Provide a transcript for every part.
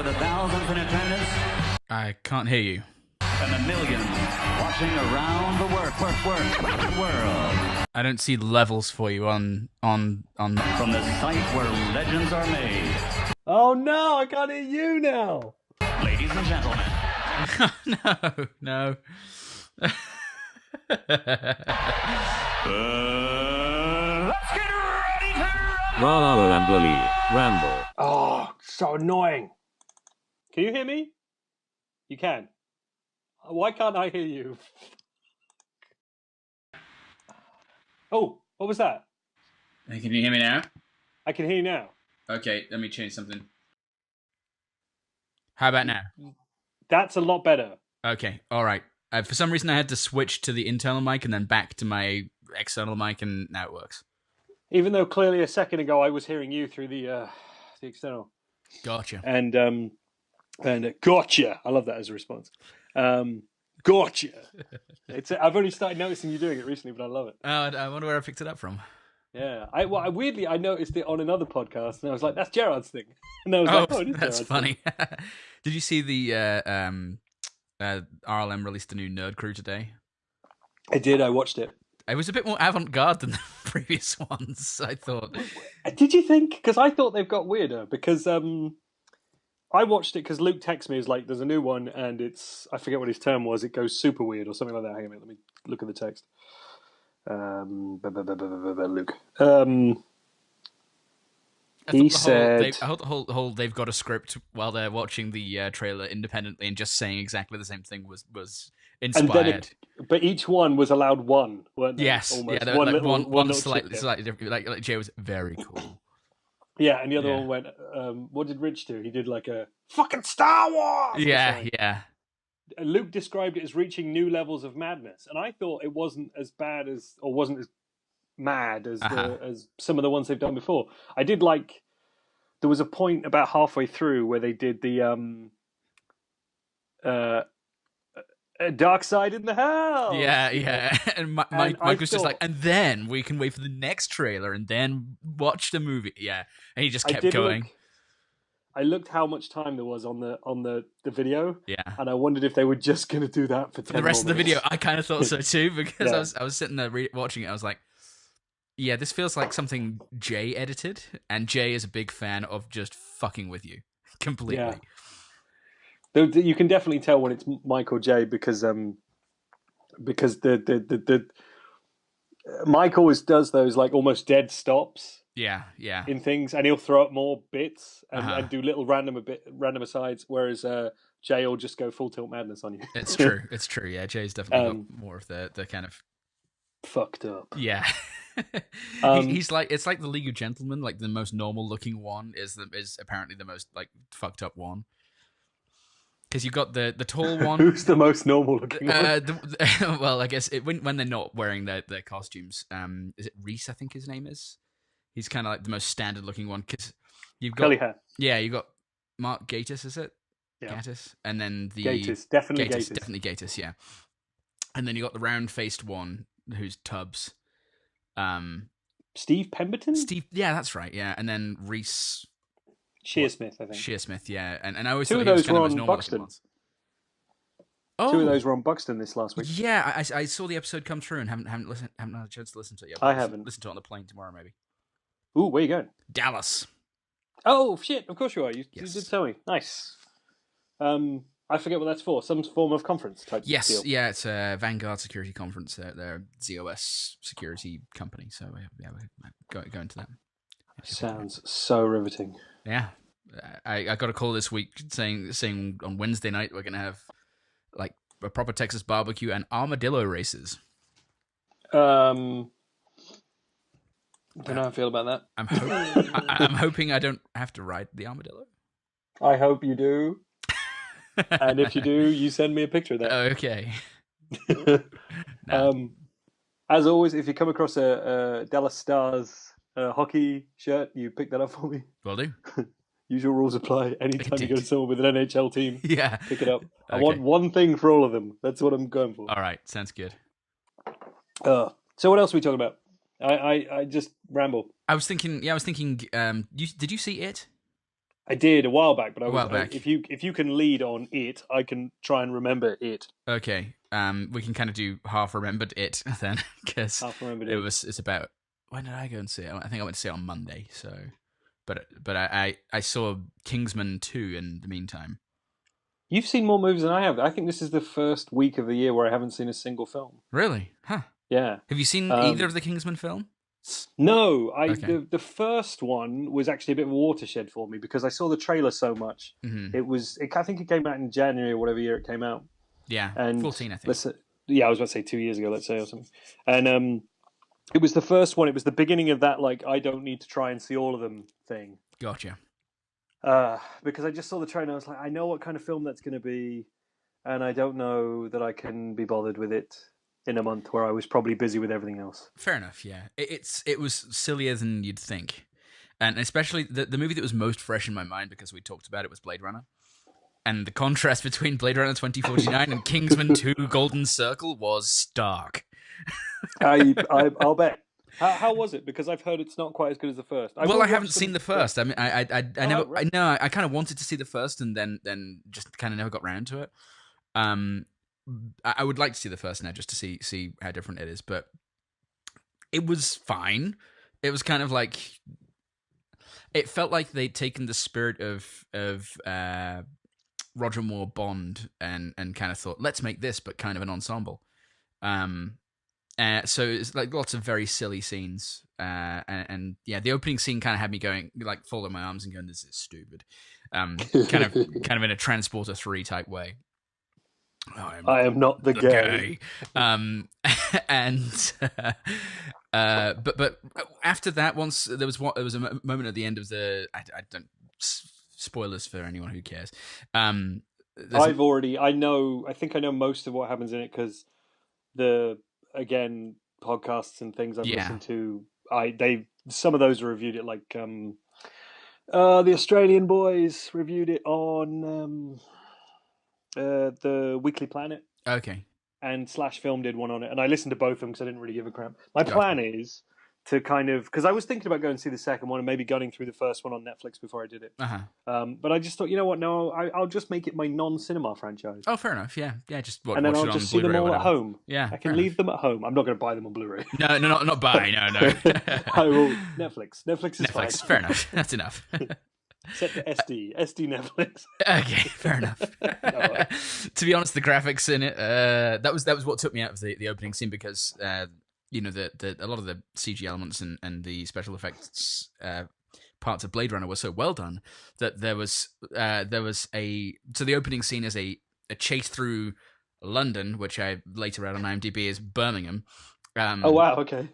the thousands in attendance I can't hear you. and the millions watching around the world. I don't see levels for you on. From the site where legends are made. Oh no, I can't hear you now. Ladies and gentlemen, No. let's get ready to Rammbleee, Ramble. Oh, so annoying. Can you hear me? You can. Why can't I hear you? Oh, what was that? Hey, can you hear me now? I can hear you now. Okay, let me change something. How about now? That's a lot better. Okay, all right. For some reason, I had to switch to the internal mic and then back to my external mic, and now it works. Even though clearly a second ago I was hearing you through the external. Gotcha. And gotcha. I love that as a response. Gotcha. I've only started noticing you doing it recently, but I love it. I wonder where I picked it up from. Yeah. Weirdly, I noticed it on another podcast, and I was like, "That's Gerard's thing." And I was like, "Oh, it is that's Gerard's funny." thing. Did you see the RLM released a new Nerd Crew today? I did. I watched it. It was a bit more avant-garde than the previous ones, I thought. Did you think? Because I thought they've got weirder. Because I watched it because Luke texted me. He's like, "There's a new one, and I forget what his term was. It goes super weird or something like that." Hang on a minute. Let me look at the text. Luke. He said, they've got a script while they're watching the trailer independently and just saying exactly the same thing was inspired. But each one was allowed one, weren't they? Yes, almost. yeah, One like little one little slightly different. Like Jay was very cool. Yeah, and the other Yeah. one went. What did Rich do? He did like a fucking Star Wars. Yeah. And Luke described it as reaching new levels of madness, and I thought it wasn't as bad as, or wasn't as mad as as some of the ones they've done before. I did like. There was a point about halfway through where they did the Dark Side in the House. Yeah. And Mike was just thought- like, and then we can wait for the next trailer and then watch the movie. Yeah, and he just kept going. I looked how much time there was on the video. Yeah. And I wondered if they were just going to do that for 10 The rest of the minutes. video, I kind of thought so too, because Yeah. I was sitting there watching it. I was like, yeah, this feels like something Jay edited, and Jay is a big fan of just fucking with you completely. Yeah. You can definitely tell when it's Michael J because the Mike always does those like almost dead stops. Yeah. In things, and he'll throw up more bits and do little random asides, whereas Jay will just go full tilt madness on you. It's true. Yeah, Jay's definitely got more of the kind of fucked up. Yeah. He's like, it's like the League of Gentlemen, like the most normal looking one is apparently the most like fucked up one. Because you've got the tall one. Who's the most normal looking one? Well, I guess when they're not wearing their costumes. Is it Reese? I think his name is. He's kind of like the most standard looking one because you've got curly hair. Yeah, you've got Mark Gatiss, is it? Yeah. Gatiss, and then the Gatiss, definitely Gatiss. Yeah. And then you got the round faced one who's Tubbs. Steve Pemberton? Yeah, that's right. Yeah, and then Reese Shearsmith, I think. Shearsmith, yeah, and I always two thought of he was those kind were of on normal Buxton. ones. Oh, two of those were on Buxton this last week. Yeah, I saw the episode come through and haven't had a chance to listen to it yet. I haven't. Listen to it on the plane tomorrow, maybe. Ooh, where you going? Dallas. Oh shit! Of course you are. You Yes. did tell me. Nice. I forget what that's for. Some form of conference type. Yes, deal. yeah, it's a Vanguard Security Conference. They're a ZOS security company, so yeah, we're going to that. Sounds so riveting. Yeah, I got a call this week saying on Wednesday night we're gonna have like a proper Texas barbecue and armadillo races. Don't know how I feel about that. I'm hoping I don't have to ride the armadillo. I hope you do. And if you do, you send me a picture of that. Okay. As always, if you come across a Dallas Stars hockey shirt, you pick that up for me. Will do. Usual rules apply. Anytime you go to someone with an NHL team, Yeah. pick it up. I Okay. want one thing for all of them. That's what I'm going for. All right, sounds good. So what else are we talking about? I just ramble. I was thinking. Did you see it? I did a while back, but A while back. if you can lead on it, I can try and remember it. Okay. We can kind of do half remembered it then, because it's about, when did I go and see it? I think I went to see it on Monday. So, but I saw Kingsman 2 in the meantime. You've seen more movies than I have. I think this is the first week of the year where I haven't seen a single film. Really? Huh. Yeah. Have you seen either of the Kingsman films? No, Okay. the first one was actually a bit of a watershed for me because I saw the trailer so much. Mm-hmm. I think it came out in January or whatever year it came out. Yeah, and 14, I think. I was about to say 2 years ago, let's say, or something. And it was the first one. It was the beginning of that, like, I don't need to try and see all of them thing. Gotcha. Because I just saw the trailer and I was like, I know what kind of film that's going to be, and I don't know that I can be bothered with it in a month where I was probably busy with everything else. Fair enough, yeah. It was sillier than you'd think. And especially the movie that was most fresh in my mind because we talked about it was Blade Runner. And the contrast between Blade Runner 2049 and Kingsman 2 Golden Circle was stark. I'll bet. How was it? Because I've heard it's not quite as good as the first. I haven't seen the first. I mean, I never. Right. I kind of wanted to see the first, and then just kind of never got round to it. I would like to see the first now just to see how different it is, but it was fine. It was kind of like, it felt like they'd taken the spirit of Roger Moore Bond and kind of thought, let's make this, but kind of an ensemble. So it's like lots of very silly scenes, and yeah, the opening scene kind of had me going, like, folding my arms and going, "This is stupid," kind of in a Transporter 3 type way. I am not the gay. But after that, once there was a moment at the end of the, I don't, spoilers for anyone who cares. I think I know most of what happens in it because again, podcasts and things I've listened to, some of those reviewed it, like the Australian boys reviewed it on the Weekly Planet. Okay. And Slash Film did one on it, and I listened to both of them because I didn't really give a crap. My plan is to kind of, because I was thinking about going to see the second one and maybe gunning through the first one on Netflix before I did it. But I just thought, you know what? No, I'll just make it my non-cinema franchise. Oh, fair enough. Yeah, just watch and then it I'll on just see them all at home. Yeah, I can leave them at home. I'm not going to buy them on Blu-ray. No, not buy. No. I will. Netflix is fine. Fair enough. That's enough. Set to SD Netflix. Okay, fair enough. To be honest, the graphics in it, that was what took me out of the opening scene because a lot of the CG elements and the special effects parts of Blade Runner were so well done that there was the opening scene is a chase through London, which I later read on IMDb is Birmingham. Oh wow, okay.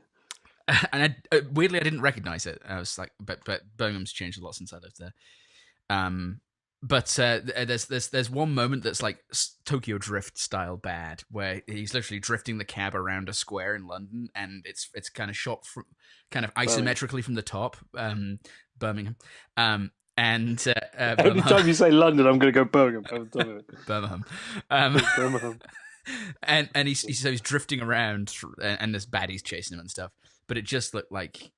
And weirdly, I didn't recognize it. I was like, but Birmingham's changed a lot since I lived there. But there's one moment that's like Tokyo Drift style bad, where he's literally drifting the cab around a square in London, and it's kind of shot from kind of isometrically from the top, Birmingham. Every time you say London, I'm going to go Birmingham. Birmingham. Birmingham. And he's drifting around, and there's baddies chasing him and stuff. But it just looked like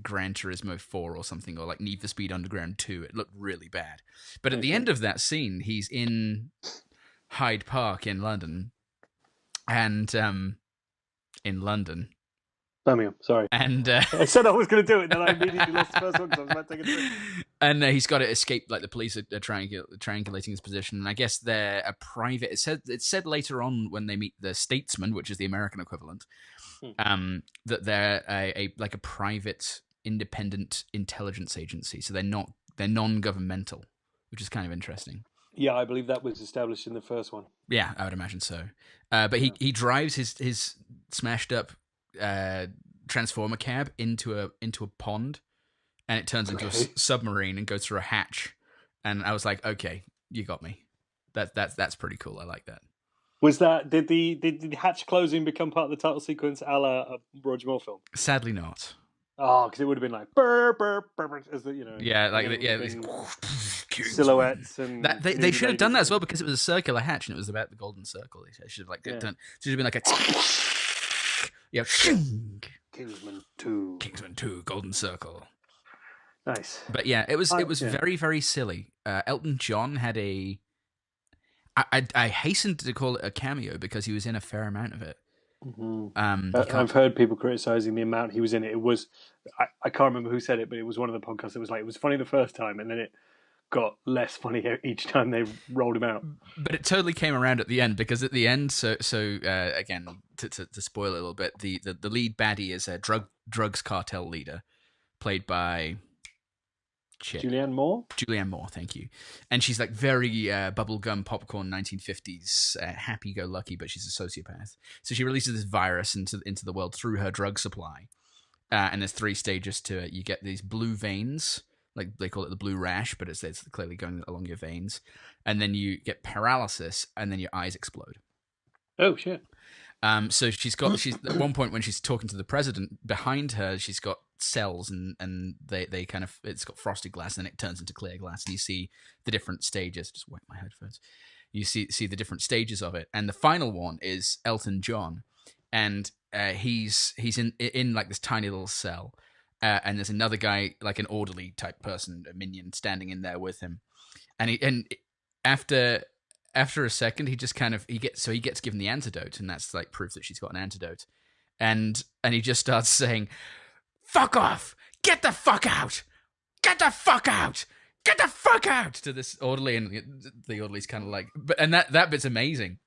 Gran Turismo 4 or something, or like Need for Speed Underground 2. It looked really bad. But at the end of that scene, he's in Hyde Park in London, and Birmingham, sorry. And I said I was going to do it, then I immediately lost the first one because I was about to take a drink. And he's got to escape. Like the police are triangulating his position, and I guess they're a private. It said later on when they meet the Statesman, which is the American equivalent, that they're a private, independent intelligence agency. So they're non-governmental, which is kind of interesting. Yeah, I believe that was established in the first one. Yeah, I would imagine so. But he drives his smashed up transformer cab into a pond, and it turns into a submarine and goes through a hatch. And I was like, okay, you got me. That's pretty cool. I like that. Was that did the hatch closing become part of the title sequence a la a Roger Moore film? Sadly not. Oh, because it would have been like burr, burr, burr, burr, as the, silhouettes and that they should have done that as well because it was a circular hatch and it was about the golden circle. They should have done. Should have been like a Kingsman 2 Golden Circle. Nice. But yeah, it was Yeah. very, very silly. Elton John had a. I hastened to call it a cameo because he was in a fair amount of it. I've heard people criticizing the amount he was in it. It was, I can't remember who said it, but it was one of the podcasts that was like, it was funny the first time, and then it got less funny each time they rolled him out. But it totally came around at the end, because at the end, so again, to spoil it a little bit, the lead baddie is a drugs cartel leader, played by Julianne Moore, thank you. And she's like very bubblegum popcorn 1950s, happy-go-lucky, but she's a sociopath. So she releases this virus into the world through her drug supply. And there's 3 stages to it. You get these blue veins, like they call it the blue rash, but it's clearly going along your veins. And then you get paralysis, and then your eyes explode. Oh, shit. So she's at one point when she's talking to the president, behind her she's got cells, and they kind of, it's got frosted glass, and then it turns into clear glass, and you see the different stages. Just wet my headphones. You see the different stages of it, and the final one is Elton John, and he's in like this tiny little cell, and there's another guy, like an orderly type person, a minion, standing in there with him, and after a second, he just kind of he gets given the antidote, and that's like proof that she's got an antidote, and he just starts saying, "Fuck off! Get the fuck out! Get the fuck out! Get the fuck out!" to this orderly, and the orderly's kind of like, and that bit's amazing.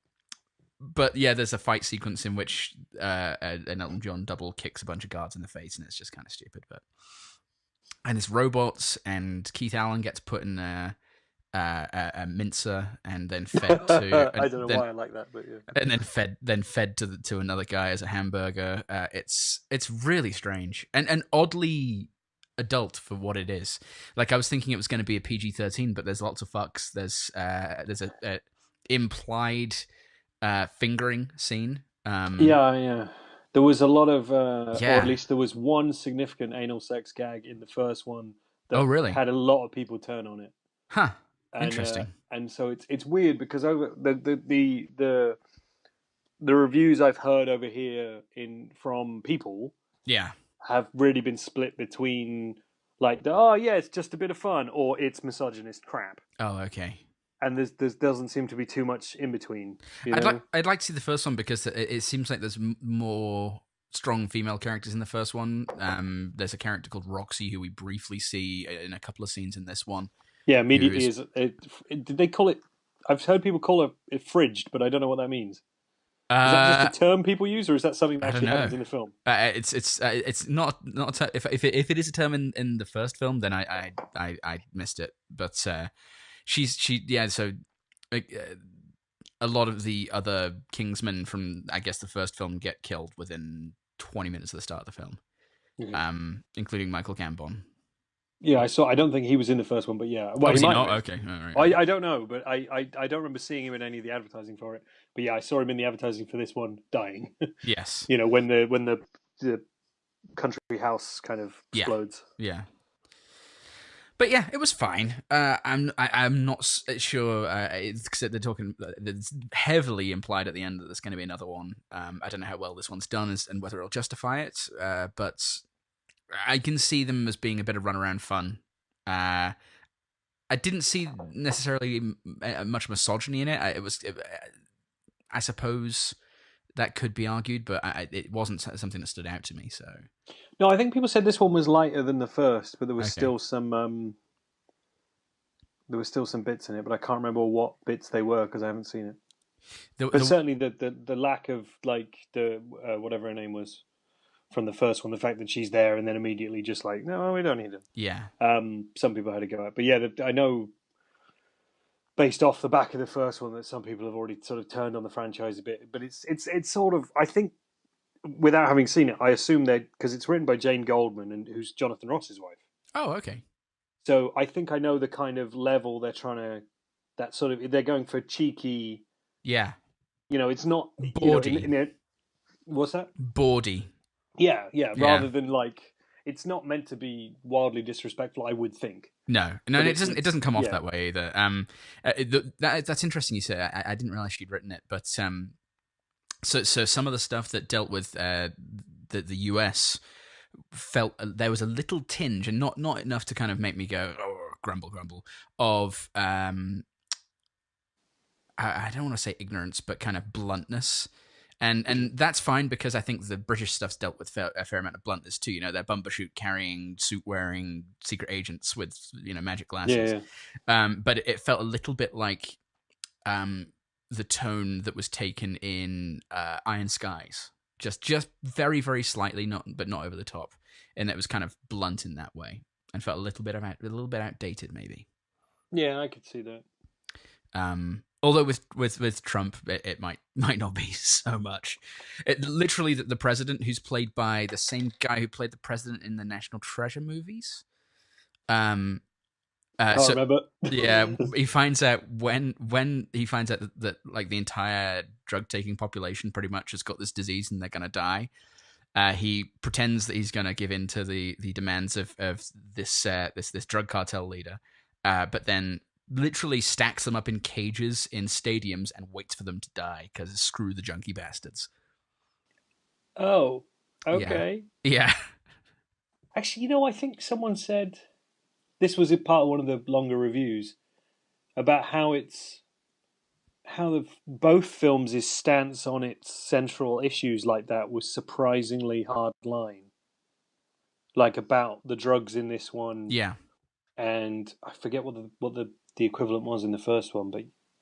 But yeah, there's a fight sequence in which an Elton John double kicks a bunch of guards in the face, and it's just kind of stupid. And there's robots, and Keith Allen gets put in a mincer, and then fed to. I don't know why I like that, but yeah. And then fed to another guy as a hamburger. It's really strange and oddly adult for what it is. Like, I was thinking it was going to be a PG-13, but there's lots of fucks. There's a implied fingering scene. Yeah. There was a lot of, or Yeah. at least there was one significant anal sex gag in the first one that Oh, really? had a lot of people turn on it. Huh. And, Interesting. And so it's weird because over the reviews I've heard over here from people Yeah. have really been split between like it's just a bit of fun, or it's misogynist crap. Oh, okay. And there doesn't seem to be too much in between. You know? I'd like to see the first one because it seems like there's more strong female characters in the first one. There's a character called Roxy who we briefly see in a couple of scenes in this one. Yeah, immediately did they call it? I've heard people call it fridged, but I don't know what that means. Is that just a term people use, or is that something that actually happens in the film? It's not if it is a term in the first film, then I missed it. But so a lot of the other Kingsmen from, I guess, the first film get killed within 20 minutes of the start of the film, including Michael Gambon. Yeah, I saw. I don't think he was in the first one, but yeah. Well, he might not? have. Okay. All right. I don't know, but I don't remember seeing him in any of the advertising for it. But yeah, I saw him in the advertising for this one, dying. Yes. You know, when the country house kind of explodes. Yeah. But yeah, it was fine. I'm not sure. It's they're talking. It's heavily implied at the end that there's going to be another one. I don't know how well this one's done and whether it'll justify it. But I can see them as being a bit of runaround fun. I didn't see necessarily much misogyny in it. I suppose that could be argued, but it wasn't something that stood out to me. So no, I think people said this one was lighter than the first, but there was still some bits in it, but I can't remember what bits they were because I haven't seen it. But certainly the lack of like the whatever her name was from the first one, the fact that she's there and then immediately just like, no, we don't need it. Yeah. Some people had to go out, but yeah, I know based off the back of the first one that some people have already sort of turned on the franchise a bit, but it's sort of, I think, without having seen it, I assume because it's written by Jane Goldman, and who's Jonathan Ross's wife. Oh, okay. So I think I know the kind of level they're trying to, they're going for cheeky. Yeah. You know, it's not bawdy. What's that? Bawdy. Yeah. Rather than like, it's not meant to be wildly disrespectful, I would think. No, it doesn't come off that way either. That's interesting you say. I didn't realize she'd written it, but so some of the stuff that dealt with the US felt there was a little tinge, and not enough to kind of make me go, oh, grumble, of I don't want to say ignorance, but kind of bluntness. And that's fine, because I think the British stuff's dealt with a fair amount of bluntness too. They're bumbershoot carrying, suit wearing secret agents with magic glasses. Yeah. But it felt a little bit like the tone that was taken in Iron Skies, just very, very slightly, but not over the top, and it was kind of blunt in that way, and felt a little bit outdated, maybe. Yeah, I could see that. Although with Trump, it might not be so much. Literally, the president, who's played by the same guy who played the president in the National Treasure movies. Can't remember. Yeah, he finds out when he finds out that like the entire drug taking population pretty much has got this disease and they're gonna die. He pretends that he's gonna give in to the demands of this drug cartel leader, but then literally stacks them up in cages in stadiums and waits for them to die, because screw the junkie bastards. Oh, okay. Yeah. Actually, I think someone said this was a part of one of the longer reviews about how both films' stance on its central issues like that was surprisingly hard line. Like about the drugs in this one. Yeah. And I forget what the equivalent was in the first one,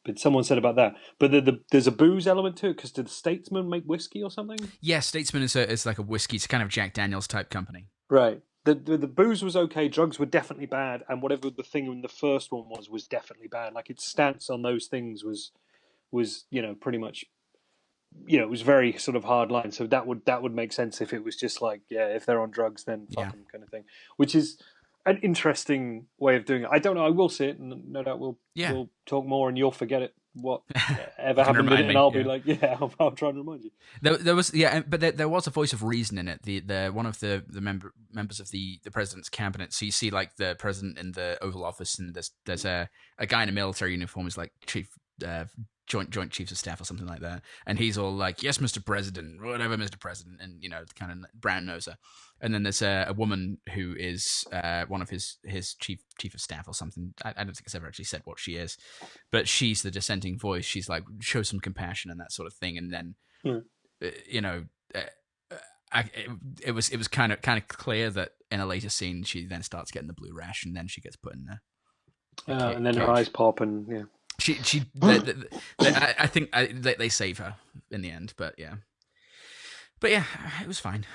but someone said about that. But there's a booze element to it, because did the Statesman make whiskey or something? Yeah, Statesman is like a whiskey. It's kind of Jack Daniels type company. Right. The booze was okay. Drugs were definitely bad, and whatever the thing in the first one was definitely bad. Like its stance on those things was pretty much, it was very sort of hard line. So that would make sense if it was just like, yeah, if they're on drugs, then fuck them kind of thing. Which is an interesting way of doing it. I don't know. I will see it, and no doubt we'll talk more, and you'll forget it. What ever happened in it, and I'll be like, yeah, I'll try and remind you. There was but there was a voice of reason in it. The one of the members of the president's cabinet. So you see like the president in the Oval Office, and there's a guy in a military uniform who's like chief. Joint Chiefs of Staff or something like that, and he's all like, "Yes, Mr. President, whatever, Mr. President," and kind of brown noser. And then there's a woman who is one of his chief of staff or something. I don't think it's ever actually said what she is, but she's the dissenting voice. She's like, show some compassion and that sort of thing. And then it was kind of clear that in a later scene she then starts getting the blue rash, and then she gets put in there. And then her eyes pop, and yeah. I think they save her in the end, but yeah, it was fine.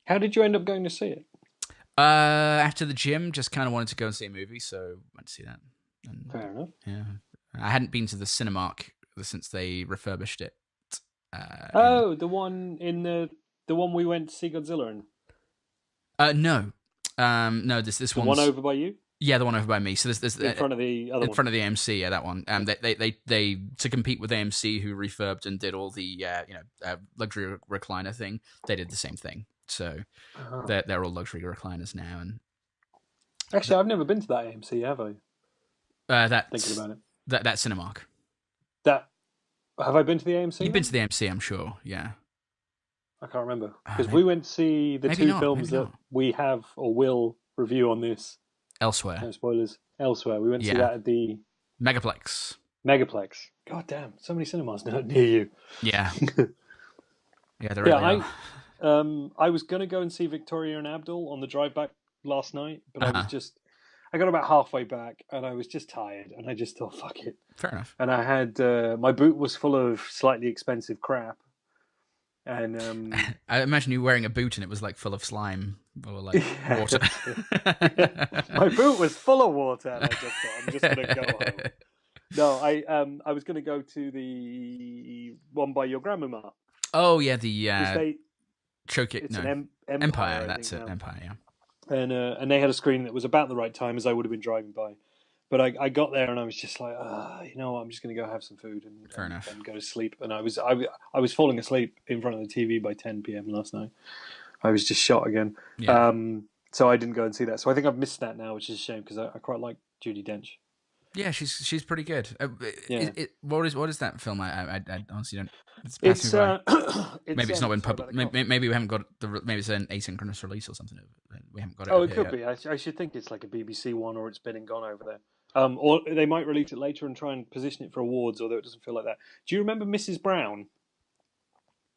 How did you end up going to see it? After the gym, just kind of wanted to go and see a movie, so went to see that. And, fair enough. Yeah, I hadn't been to the Cinemark since they refurbished it. The one the one we went to see Godzilla in. No, this the one over by you. Yeah, the one over by me. So there's in front of the other one. In front of the AMC, yeah, that one. They to compete with AMC, who refurbed and did all the luxury recliner thing. They did the same thing. So they're all luxury recliners now. And actually, I've never been to that AMC, have I? Thinking about it. That Cinemark. Have I been to the AMC? You've been to the AMC, I'm sure. Yeah. I can't remember, because we went to see the two films that we have or will review on this. Elsewhere. No spoilers. Elsewhere. We went to see that at the Megaplex. God damn, so many cinemas near you. Yeah. Yeah, there really are. I was going to go and see Victoria and Abdul on the drive back last night, but I got about halfway back and I was just tired, and I just thought, fuck it. Fair enough. And I had, my boot was full of slightly expensive crap. And I imagine you wearing a boot and it was like full of slime or like water. My boot was full of water, and I just thought, I'm just going to go home. No, I was going to go to the one by your grandmama. Oh yeah, the Choke it. It's no, an Empire. That's it, Empire. Yeah. And they had a screen that was about the right time as I would have been driving by. But I got there and I was just like, you know what, I'm just going to go have some food and go to sleep. And I was falling asleep in front of the TV by 10 p.m. last night. I was just shot again. Yeah. So I didn't go and see that. So I think I've missed that now, which is a shame, because I quite like Judi Dench. Yeah, she's pretty good. Yeah. What is that film? I honestly don't. It's It's passing me by. it's Maybe it's not been sorry about public. the cough. Maybe we haven't got maybe it's an asynchronous release or something. We haven't got it. Oh, up it here could yet. be. I should think it's like a BBC one, or it's been and gone over there. Or they might release it later and try and position it for awards, although it doesn't feel like that. Do you remember Mrs. Brown?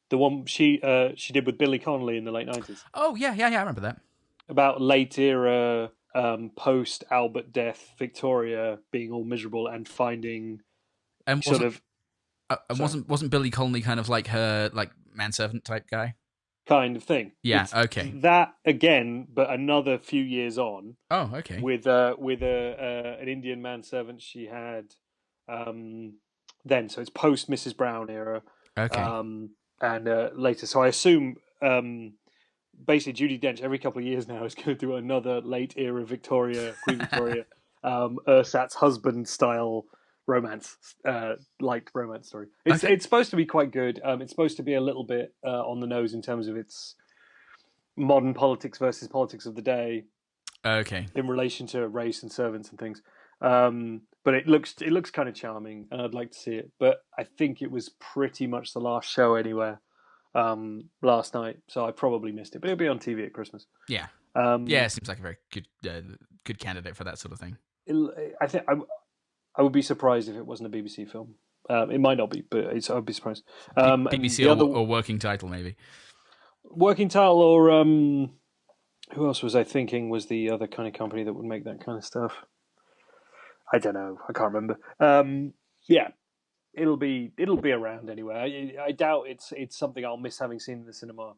The one she did with Billy Connolly in the late 90s. Oh yeah. I remember that. About late era, post Albert death, Victoria being all miserable and finding sort of. Wasn't Billy Connolly kind of like her like manservant type guy? Kind of thing. Yeah. It's okay. that again, but another few years on. Oh, okay. With an Indian manservant she had then, so it's post Mrs. Brown era. Okay. And later, so I assume basically Judi Dench every couple of years now is going to do another late era Victoria, Queen Victoria, Ursat's husband style romance, like romance story. It's supposed to be quite good. It's supposed to be a little bit on the nose in terms of its modern politics versus politics of the day. Okay. In relation to race and servants and things, but it looks kind of charming, and I'd like to see it. But I think it was pretty much the last show anywhere last night, so I probably missed it. But it'll be on TV at Christmas. Yeah. It seems like a very good candidate for that sort of thing. I think I would be surprised if it wasn't a BBC film. It might not be, but I'd be surprised. BBC or working title maybe. Working title or who else was I thinking was the other kind of company that would make that kind of stuff? I don't know. I can't remember. Yeah, it'll be around anyway. I doubt it's something I'll miss having seen in the cinema,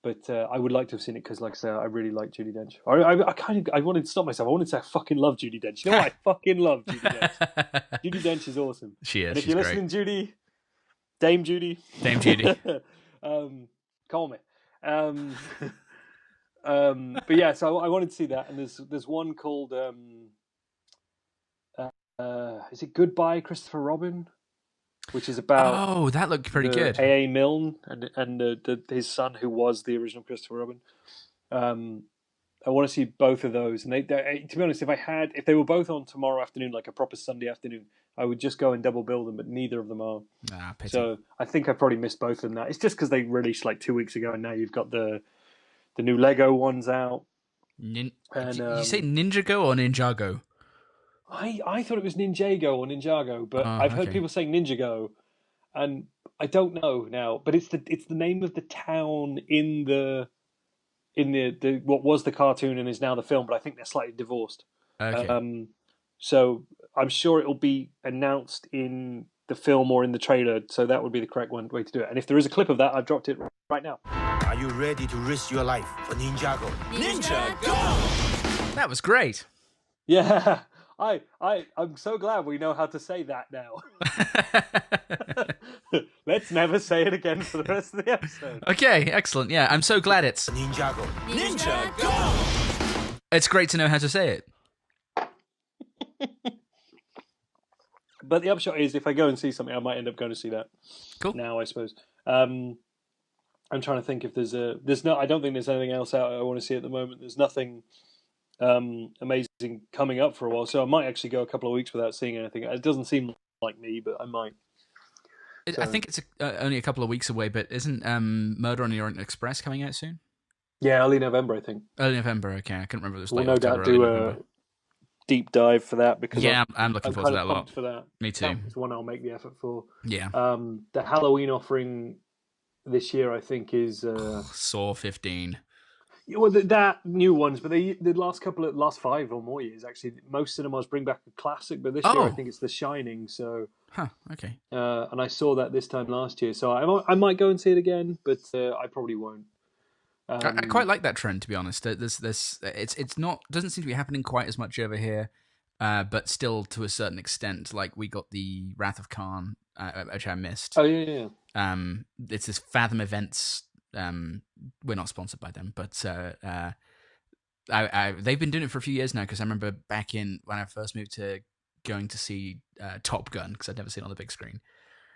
but I would like to have seen it because, like I say, I really like Judi Dench. I wanted to stop myself. I wanted to say I fucking love Judi Dench. You know what? I fucking love Judi Dench. Judi Dench is awesome. She is. And if she's you're great. listening, Judy, Dame Judy, call me. But yeah, so I wanted to see that, and there's one called is it Goodbye Christopher Robin, which is about that looked pretty good. A.A. Milne and his son who was the original Christopher Robin. I want to see both of those, and they to be honest, if they were both on tomorrow afternoon, like a proper Sunday afternoon, I would just go and double bill them, but neither of them are. Pity. So I think I probably missed both of them. Now it's just because they released like 2 weeks ago, and now you've got the new Lego ones out. Did you say Ninjago or Ninjago? I thought it was Ninjago or Ninjago, but I've heard people saying Ninjago, and I don't know now. But it's the name of the town in the what was the cartoon and is now the film, but I think they're slightly divorced. Okay. So I'm sure it'll be announced in the film or in the trailer, so that would be the correct way to do it. And if there is a clip of that, I've dropped it right now. Are you ready to risk your life for Ninjago? Ninjago! That was great. Yeah, I'm so glad we know how to say that now. Let's never say it again for the rest of the episode. Okay, excellent. Yeah, I'm so glad it's Ninjago. Ninjago! It's great to know how to say it. But the upshot is, if I go and see something, I might end up going to see that. Cool. Now, I suppose. I'm trying to think if I don't think there's anything else out I want to see at the moment. There's nothing amazing coming up for a while, so I might actually go a couple of weeks without seeing anything. It doesn't seem like me, but I might. I think it's only a couple of weeks away, but isn't Murder on the Orient Express coming out soon? Yeah, early November, I think. Early November, okay. I couldn't remember if it was late We'll no October doubt or early do November. a deep dive for that, because I'm looking forward to that a lot. For that. Me too. That's the one I'll make the effort for. Yeah. The Halloween offering this year, I think, is Saw 15. Well, that new ones, but the last 5 or more years, actually, most cinemas bring back a classic. But this year, I think it's The Shining. So, okay. And I saw that this time last year, so I might go and see it again, but I probably won't. I quite like that trend, to be honest. It's not doesn't seem to be happening quite as much over here, but still to a certain extent. Like we got the Wrath of Khan, which I missed. Oh yeah. It's this Fathom Events. We're not sponsored by them, but they've been doing it for a few years now. Because I remember back in when I first moved to going to see Top Gun, because I'd never seen it on the big screen.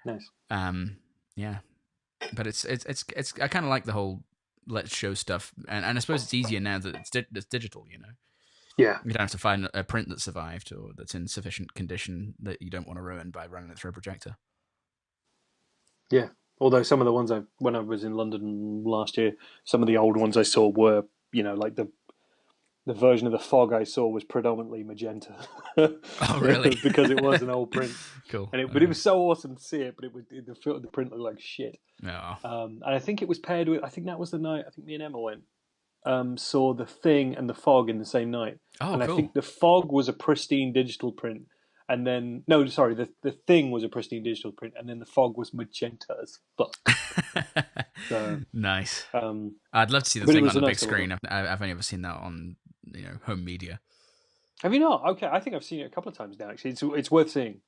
Nice. Yeah, but it's I kind of like the whole let's show stuff, and I suppose it's easier now that it's digital, you know. Yeah. You don't have to find a print that survived or that's in sufficient condition that you don't want to ruin by running it through a projector. Yeah. Although some of the ones when I was in London last year, some of the old ones I saw were, like the version of the fog I saw was predominantly magenta. Oh, really? Because it was an old print. Cool. But it was so awesome to see it. But the print looked like shit. No. And I think it was paired with. I think that was the night. I think me and Emma went. Saw The Thing and The Fog in the same night. Oh, and cool. I think The Fog was a pristine digital print. And then, no, sorry, the Thing was a pristine digital print, and then The Fog was magenta as fuck. So, nice. I'd love to see The Thing on the big screen. I've only ever seen that on home media. Have you not? Okay, I think I've seen it a couple of times now. Actually, it's worth seeing.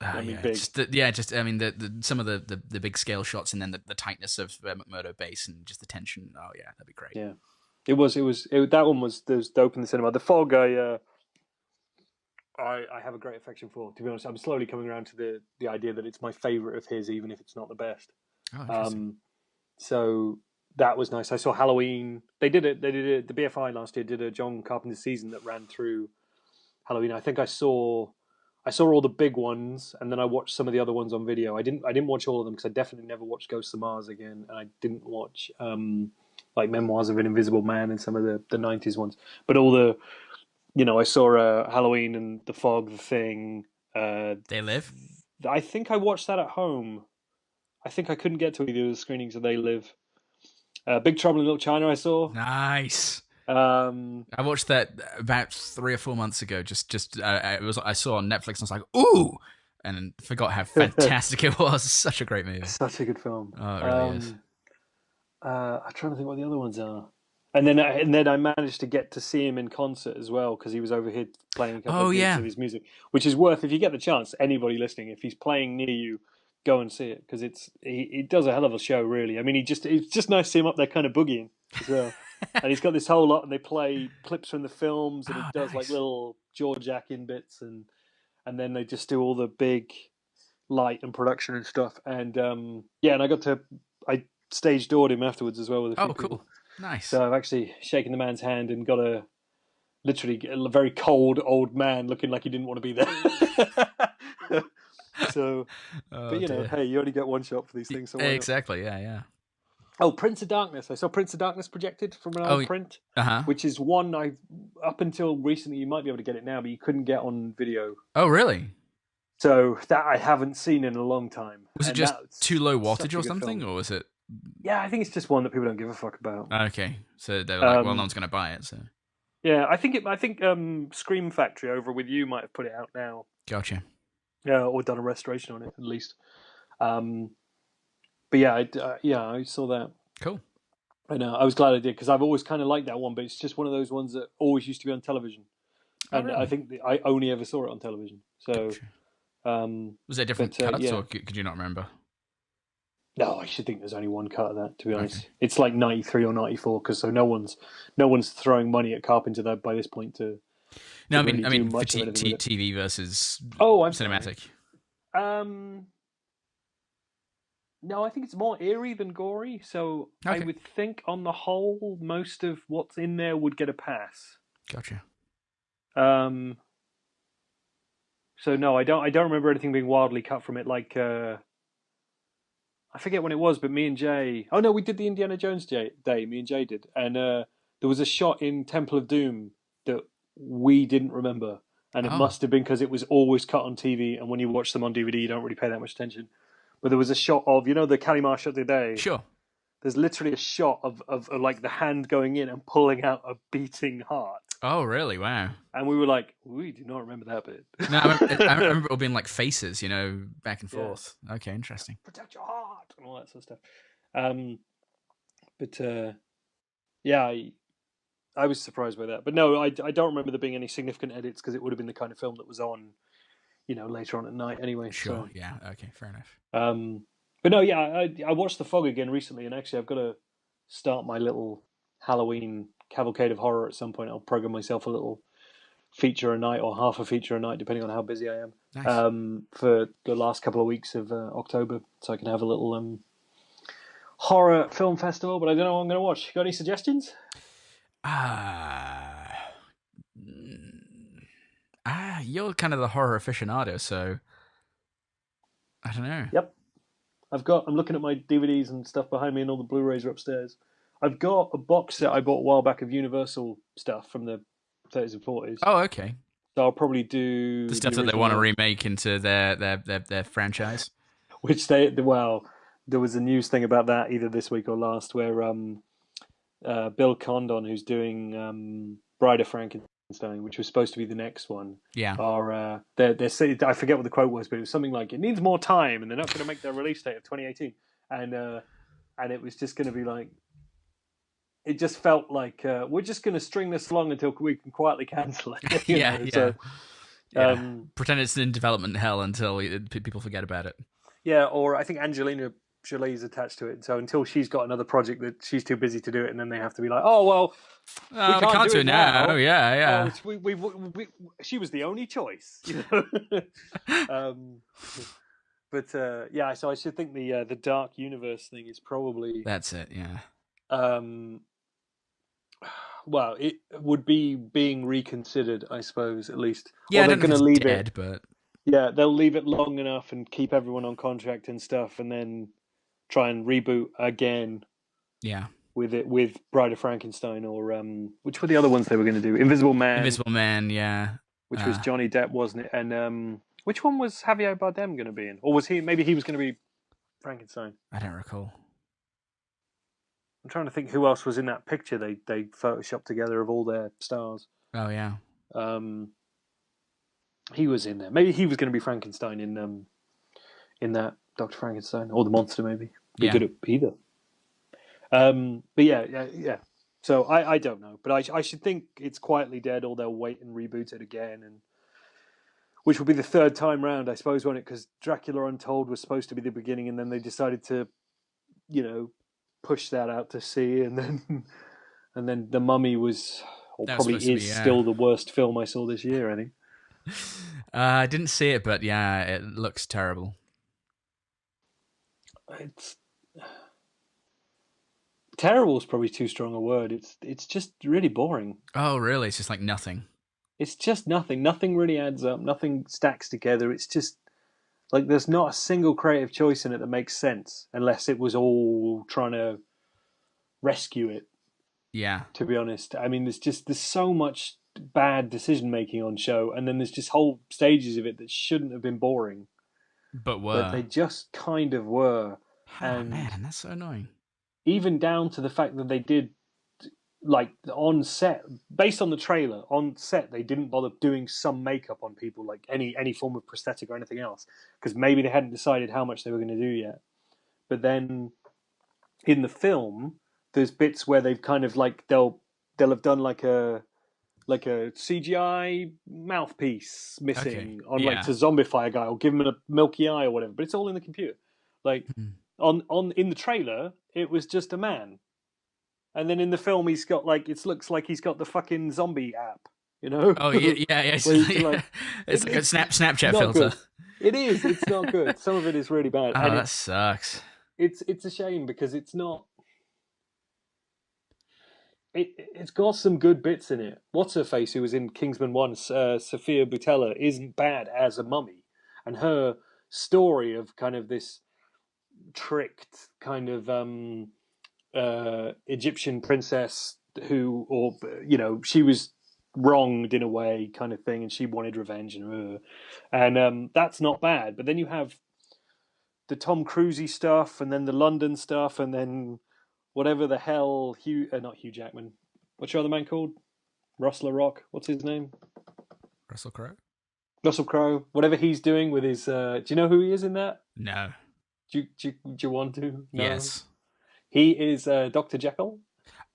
Big. Some of the big scale shots, and then the tightness of McMurdo bass, and just the tension. Oh yeah, that'd be great. Yeah, it was. That one was dope in the cinema. The Fog, I have a great affection for. To be honest, I'm slowly coming around to the idea that it's my favorite of his, even if it's not the best. Oh, interesting. So that was nice. I saw Halloween. They did it. The BFI last year did a John Carpenter season that ran through Halloween. I think I saw all the big ones, and then I watched some of the other ones on video. I didn't watch all of them because I definitely never watched Ghosts of Mars again, and I didn't watch like Memoirs of an Invisible Man and some of the 90s ones. But all the I saw Halloween and The Fog, The Thing. They Live? I think I watched that at home. I think I couldn't get to either of the screenings of They Live. Big Trouble in Little China I saw. Nice. I watched that about 3 or 4 months ago. I saw on Netflix and I was like, ooh! And forgot how fantastic it was. Such a great movie. Such a good film. Oh, it really is. I'm trying to think what the other ones are. And then I managed to get to see him in concert as well because he was over here playing a couple of gigs of his music, which is worth, if you get the chance, anybody listening, if he's playing near you, go and see it because he does a hell of a show, really. I mean, it's just nice to see him up there kind of boogieing as well. And he's got this whole lot, and they play clips from the films, and he does like little George Akin bits, and then they just do all the big light and production and stuff. And and I stage doored him afterwards as well with a few people. Nice. So I've actually shaken the man's hand and got a very cold old man looking like he didn't want to be there. So, but hey, you only get one shot for these things. So exactly. Yeah. Oh, Prince of Darkness. I saw Prince of Darkness projected from an old print, which is one up until recently, you might be able to get it now, but you couldn't get on video. Oh, really? So that I haven't seen in a long time. Was it just too low wattage or something, or was it? Yeah, I think it's just one that people don't give a fuck about. Okay, so they're like, well, no one's going to buy it, so. Yeah, I think Scream Factory over with you might have put it out now. Gotcha. Yeah, or done a restoration on it at least. But yeah, I saw that. Cool. I know. I was glad I did because I've always kind of liked that one, but it's just one of those ones that always used to be on television, and really? I think I only ever saw it on television. So, gotcha. Was there different cuts, or could you not remember? No, I should think there's only one cut of that. To be honest, Okay. It's like 93 or 94 because no one's throwing money at Carpenter by this point to. No, to I mean, for TV versus cinematic. No, I think it's more eerie than gory. So I would think, on the whole, most of what's in there would get a pass. Gotcha. So no, I don't remember anything being wildly cut from it. Like I forget when it was, but me and Jay. Oh no, we did the Indiana Jones day. Me and Jay did, and there was a shot in Temple of Doom that we didn't remember, and it must have been because it was always cut on TV, and when you watch them on DVD, you don't really pay that much attention. But there was a shot of the Calimar shot today. Sure. There's literally a shot of like the hand going in and pulling out a beating heart. Oh, really? Wow. And we were like, we do not remember that bit. No, I remember it all being like faces, back and forth. Yeah. Okay, interesting. Protect your heart and all that sort of stuff. But yeah, I was surprised by that. But no, I don't remember there being any significant edits because it would have been the kind of film that was on, later on at night anyway. Sure. So. Yeah. Okay. Fair enough. But no, yeah, I watched The Fog again recently, and actually I've got to start my little Halloween cavalcade of horror at some point. I'll program myself a little feature a night or half a feature a night, depending on how busy I am. Nice. For the last couple of weeks of October, so I can have a little horror film festival. But I don't know what I'm going to watch. Got any suggestions? You're kind of the horror aficionado, so I don't know. Yep. I'm looking at my DVDs and stuff behind me, and all the Blu-rays are upstairs. I've got a box set I bought a while back of Universal stuff from the 30s and 40s. Oh, okay. So I'll probably do The stuff that they want to remake into their franchise. Which there was a news thing about that either this week or last, where Bill Condon, who's doing Bride of Frankenstein, which was supposed to be the next one, they're saying, I forget what the quote was, but it was something like, it needs more time, and they're not going to make their release date of 2018, and it was just going to be like, it just felt like we're just going to string this along until we can quietly cancel it. So, pretend it's in development hell until people forget about it. Yeah, or I think Angelina Jolie's attached to it, so until she's got another project that she's too busy to do it, and then they have to be like, oh well, we can't do it now. Oh yeah. She was the only choice, but so I should think the Dark Universe thing is probably that's it. Yeah. Well, it would be being reconsidered, I suppose, at least. Yeah, or they're going to leave it, but yeah, they'll leave it long enough and keep everyone on contract and stuff, and then try and reboot again. Yeah, with Bride of Frankenstein, or which were the other ones they were going to do? Invisible Man, yeah, which was Johnny Depp, wasn't it? And which one was Javier Bardem going to be in, or was he? Maybe he was going to be Frankenstein. I don't recall. I'm trying to think who else was in that picture they photoshopped together of all their stars. Oh yeah. He was in there. Maybe he was going to be Frankenstein in that Dr. Frankenstein, or the monster. Maybe he could have either. But yeah. So I don't know, but I should think it's quietly dead, or they'll wait and reboot it again, and which will be the third time round, I suppose, won't it? Because Dracula Untold was supposed to be the beginning, and then they decided to, push that out to sea, and then The Mummy was, or probably is still the worst film I saw this year, I think. I didn't see it, but yeah, it looks terrible. It's terrible is probably too strong a word. It's just really boring. Oh, really? It's just like nothing. It's just nothing. Nothing really adds up. Nothing stacks together. It's just like there's not a single creative choice in it that makes sense, unless it was all trying to rescue it. Yeah. To be honest, I mean, there's so much bad decision making on show, and then there's just whole stages of it that shouldn't have been boring, but they just kind of were. And man, that's so annoying. Even down to the fact that they did, like, on set, based on the trailer, on set they didn't bother doing some makeup on people, like any form of prosthetic or anything else, because maybe they hadn't decided how much they were going to do yet. But then in the film, there's bits where they've kind of like they'll have done like a CGI mouthpiece missing like to zombify a guy or give him a milky eye or whatever, but it's all in the computer. Like on in the trailer, it was just a man. And then in the film, he's got it looks like he's got the fucking zombie app, Oh yeah. It's like a Snapchat filter. Good. It is. It's not good. Some of it is really bad. Oh, and that sucks. It's a shame because it's not. It's got some good bits in it. What's her face, who was in Kingsman 1, Sophia Boutella, isn't bad as a mummy, and her story of kind of this tricked kind of Egyptian princess who, or she was wronged in a way, kind of thing, and she wanted revenge, and that's not bad. But then you have the Tom Cruisey stuff, and then the London stuff, and then whatever the hell not Hugh Jackman. What's your other man called? Russell Rock. What's his name? Russell Crowe. Russell Crowe. Whatever he's doing with his. Do you know who he is in that? No. Do you want to? No? Yes. He is Dr. Jekyll.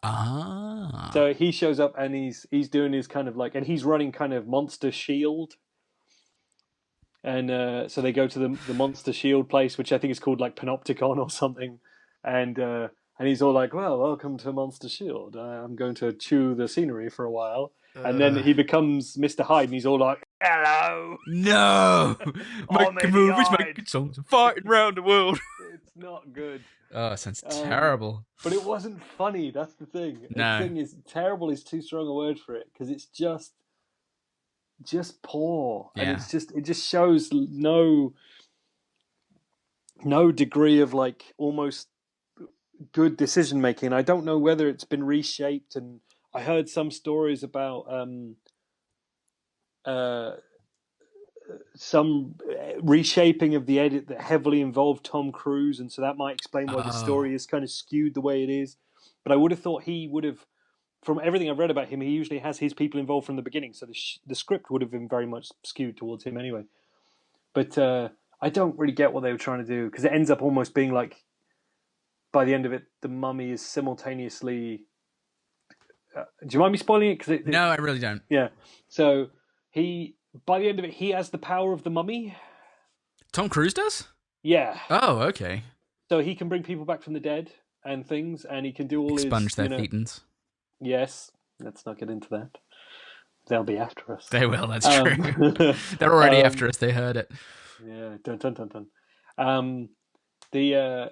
Ah. So he shows up and he's doing his kind of like, and he's running kind of Monster Shield. And so they go to the Monster Shield place, which I think is called like Panopticon or something. And he's all like, well, welcome to Monster Shield. I'm going to chew the scenery for a while. And then he becomes Mr. Hyde, and he's all like, hello! No! Making movies, making songs, and fighting around the world. It's not good. Oh, it sounds terrible. But it wasn't funny, that's the thing. No. The thing is, terrible is too strong a word for it, because it's just just poor, and Yeah. it just shows no degree of like almost good decision making. I don't know whether it's been reshaped, and I heard some stories about some reshaping of the edit that heavily involved Tom Cruise, and so that might explain why the story is kind of skewed the way it is. But I would have thought he would have, from everything I've read about him, he usually has his people involved from the beginning, so the script would have been very much skewed towards him anyway. But I don't really get what they were trying to do, because it ends up almost being like, by the end of it, the mummy is simultaneously... do you mind me spoiling it? No, I really don't. Yeah. So by the end of it, he has the power of the mummy. Tom Cruise does? Yeah. Oh, okay. So he can bring people back from the dead and things, and he can do all Expunge his... their thetans. Yes. Let's not get into that. They'll be after us. They will, that's true. They're already after us, they heard it. Yeah, dun dun dun dun.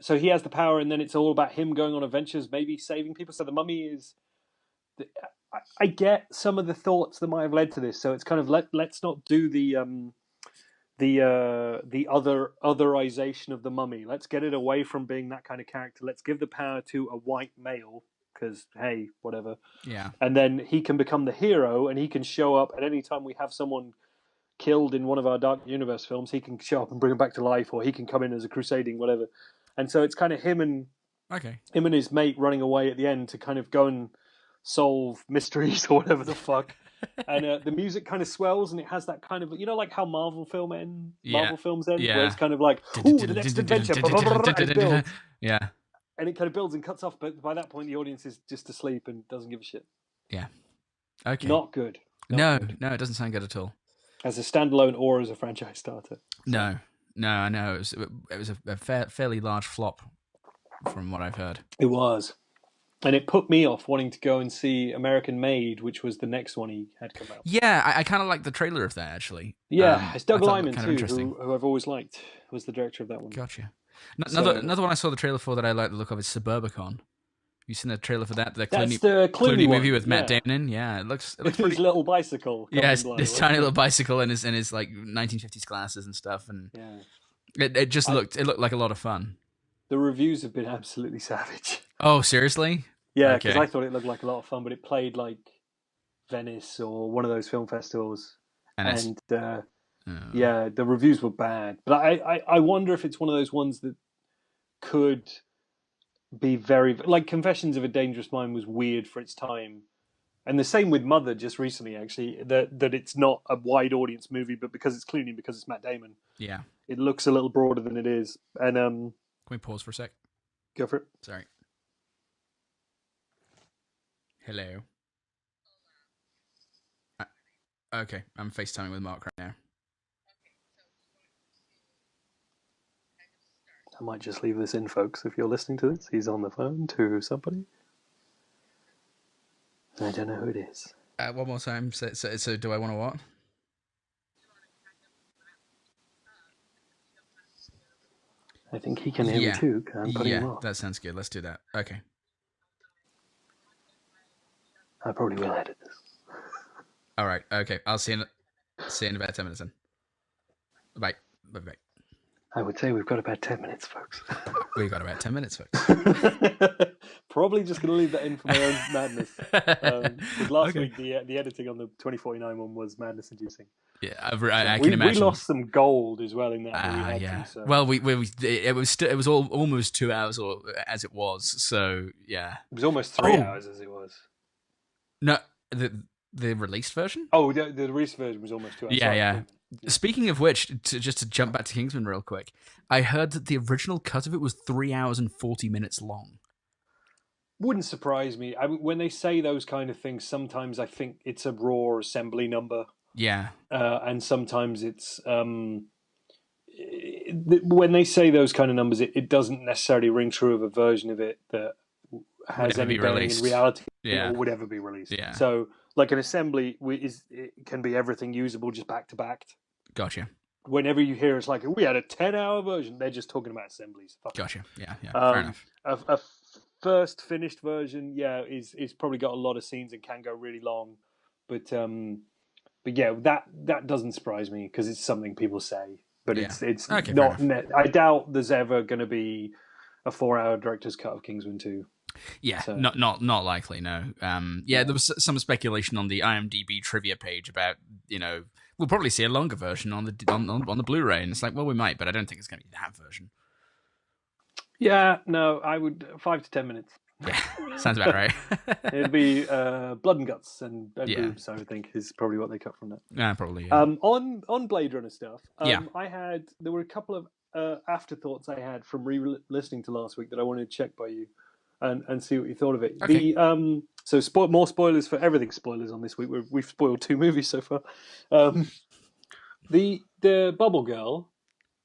So he has the power, and then it's all about him going on adventures, maybe saving people. So the mummy is... I get some of the thoughts that might have led to this. So it's kind of let's not do the otherization of the mummy. Let's get it away from being that kind of character. Let's give the power to a white male, because hey, whatever. Yeah. And then he can become the hero, and he can show up at any time we have someone killed in one of our Dark Universe films. He can show up and bring them back to life, or he can come in as a crusading whatever. And so it's kind of him and his mate running away at the end to kind of go and solve mysteries or whatever the fuck. And the music kind of swells, and it has that kind of, like how Marvel films end, where it's kind of like, ooh, the next adventure, and it builds. Yeah. And it kind of builds and cuts off, but by that point the audience is just asleep and doesn't give a shit. Yeah. Okay. Not good. No, it doesn't sound good at all. As a standalone or as a franchise starter. No, I know. It was a fairly large flop from what I've heard. It was. And it put me off wanting to go and see American Made, which was the next one he had come out. Yeah, I kind of like the trailer of that, actually. Yeah, it's Doug Liman, too, who I've always liked, was the director of that one. Gotcha. Another one I saw the trailer for that I like the look of is Suburbicon. You seen the trailer for that? That's the Clooney one. movie with Matt Damon in. Yeah, it looks pretty. His little bicycle. Yeah, his tiny little bicycle and his like 1950s glasses and stuff, and it looked like a lot of fun. The reviews have been absolutely savage. Oh, seriously? Yeah, because I thought it looked like a lot of fun, but it played like Venice or one of those film festivals, and the reviews were bad. But I wonder if it's one of those ones that could be very, like Confessions of a Dangerous Mind was weird for its time, and the same with Mother just recently, actually, that it's not a wide audience movie, but because it's Clooney, because it's Matt Damon, it looks a little broader than it is. And can we pause for a sec? Go for it. Sorry. Hello. Okay, I'm FaceTiming with Mark right now. I might just leave this in, folks, if you're listening to this. He's on the phone to somebody. I don't know who it is. One more time. So do I want to what? I think he can hear me too. I'm putting him off. That sounds good. Let's do that. Okay. I probably will edit this. All right. Okay. I'll see you in about 10 minutes then. Bye. Bye. I would say we've got about 10 minutes, folks. We've got about 10 minutes, folks. Probably just going to leave that in for my own madness. Because last week, the editing on the 2049 one was madness-inducing. Yeah, I can imagine. We lost some gold as well in that. Yeah. Well, it was almost 2 hours, or as it was. So yeah, it was almost 3 hours as it was. No, the released version. Oh, the released version was almost 2 hours. Yeah. Speaking of which, just to jump back to Kingsman real quick, I heard that the original cut of it was 3 hours and 40 minutes long. Wouldn't surprise me. when they say those kind of things, sometimes I think it's a raw assembly number. Yeah. And sometimes it's when they say those kind of numbers, it doesn't necessarily ring true of a version of it that has any bearing in reality or would ever be released. Yeah. So, like an assembly it can be everything usable just back to back. Gotcha. Whenever you hear it's like we had a 10-hour version, they're just talking about assemblies. Gotcha. Yeah. Fair enough. A first finished version, is probably got a lot of scenes and can go really long, but But yeah, that doesn't surprise me because it's something people say. But Yeah. it's Okay, not. fair I doubt there's ever going to be a 4-hour director's cut of Kingsman 2. Yeah, So, not likely. No. Yeah, there was some speculation on the IMDb trivia page about we'll probably see a longer version on the Blu-ray, and it's like, well, we might, but I don't think it's going to be that version. yeah, no, I would 5 to 10 minutes. Yeah, sounds about right. It'd be blood and guts and Yeah. boobs. I would think is probably what they cut from that. Yeah, probably. Yeah. On Blade Runner stuff, Yeah. there were a couple of afterthoughts I had from re-listening to last week that I wanted to check by you and see what you thought of it. Okay. So more spoilers for everything. Spoilers on this week. We've spoiled 2 movies so far. The Bubble Girl.